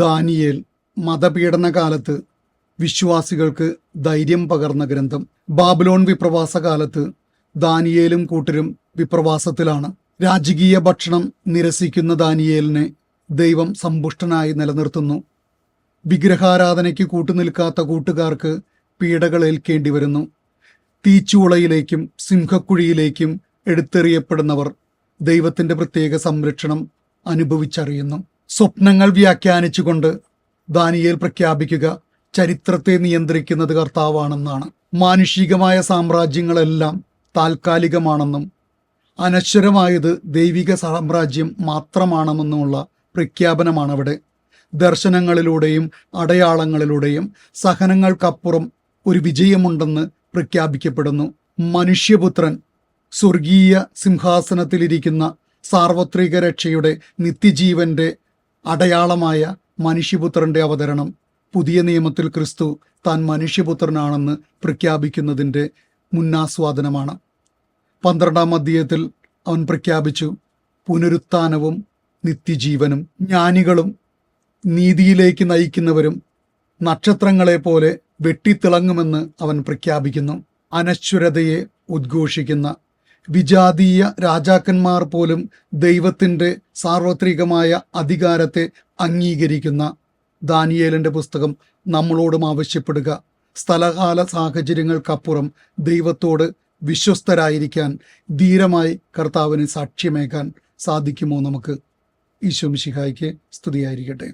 Daniel മതപീഡന കാലത്ത് വിശ്വാസികൾക്ക് ധൈര്യം പകർന്ന ഗ്രന്ഥം. ബാബിലോൺ വിപ്രവാസ കാലത്ത് ദാനിയേലും കൂട്ടരും വിപ്രവാസത്തിലാണ്. രാജകീയ ഭക്ഷണം നിരസിക്കുന്ന ദാനിയേലിനെ ദൈവം സമ്പുഷ്ടനായി നിലനിർത്തുന്നു. വിഗ്രഹാരാധനയ്ക്ക് കൂട്ടുനിൽക്കാത്ത കൂട്ടുകാർക്ക് പീഡകൾ ഏൽക്കേണ്ടി വരുന്നു. തീച്ചൂളയിലേക്കും സിംഹക്കുഴിയിലേക്കും എടുത്തെറിയപ്പെടുന്നവർ ദൈവത്തിൻ്റെ പ്രത്യേക സംരക്ഷണം അനുഭവിച്ചറിയുന്നു. സ്വപ്നങ്ങൾ വ്യാഖ്യാനിച്ചുകൊണ്ട് ദാനിയേൽ പ്രഖ്യാപിക്കുക ചരിത്രത്തെ നിയന്ത്രിക്കുന്നത് കർത്താവാണെന്നാണ്. മാനുഷികമായ സാമ്രാജ്യങ്ങളെല്ലാം താൽക്കാലികമാണെന്നും അനശ്വരമായത് ദൈവിക സാമ്രാജ്യം മാത്രമാണെന്നുമുള്ള പ്രഖ്യാപനമാണവിടെ. ദർശനങ്ങളിലൂടെയും അടയാളങ്ങളിലൂടെയും സഹനങ്ങൾക്കപ്പുറം ഒരു വിജയമുണ്ടെന്ന് പ്രഖ്യാപിക്കപ്പെടുന്നു. മനുഷ്യപുത്രൻ സ്വർഗീയ സിംഹാസനത്തിലിരിക്കുന്ന സാർവത്രിക രക്ഷയുടെ നിത്യജീവന്റെ അടയാളമായ മനുഷ്യപുത്രന്റെ അവതരണം പുതിയ നിയമത്തിൽ ക്രിസ്തു താൻ മനുഷ്യപുത്രനാണെന്ന് പ്രഖ്യാപിക്കുന്നതിൻ്റെ മുന്നാസ്വാദനമാണ്. 12-ാം അധ്യായത്തിൽ അവൻ പ്രഖ്യാപിച്ചു, പുനരുത്ഥാനവും നിത്യജീവനും. ജ്ഞാനികളും നീതിയിലേക്ക് നയിക്കുന്നവരും നക്ഷത്രങ്ങളെ പോലെ വെട്ടിത്തിളങ്ങുമെന്ന് അവൻ പ്രഖ്യാപിക്കുന്നു. അനശ്വരതയെ ഉദ്ഘോഷിക്കുന്ന വിജാതീയ രാജാക്കന്മാർ പോലും ദൈവത്തിൻ്റെ സാർവത്രികമായ അധികാരത്തെ അംഗീകരിക്കുന്ന ദാനിയേലിൻ്റെ പുസ്തകം നമ്മളോടും ആവശ്യപ്പെടുക സ്ഥലകാല സാഹചര്യങ്ങൾക്കപ്പുറം ദൈവത്തോട് വിശ്വസ്തരായിരിക്കാൻ ധീരമായി കർത്താവിന് സാക്ഷ്യമേകാൻ സാധിക്കുമോ നമുക്ക്? ഈശോ മിശിഹായ്ക്ക് സ്തുതിയായിരിക്കട്ടെ.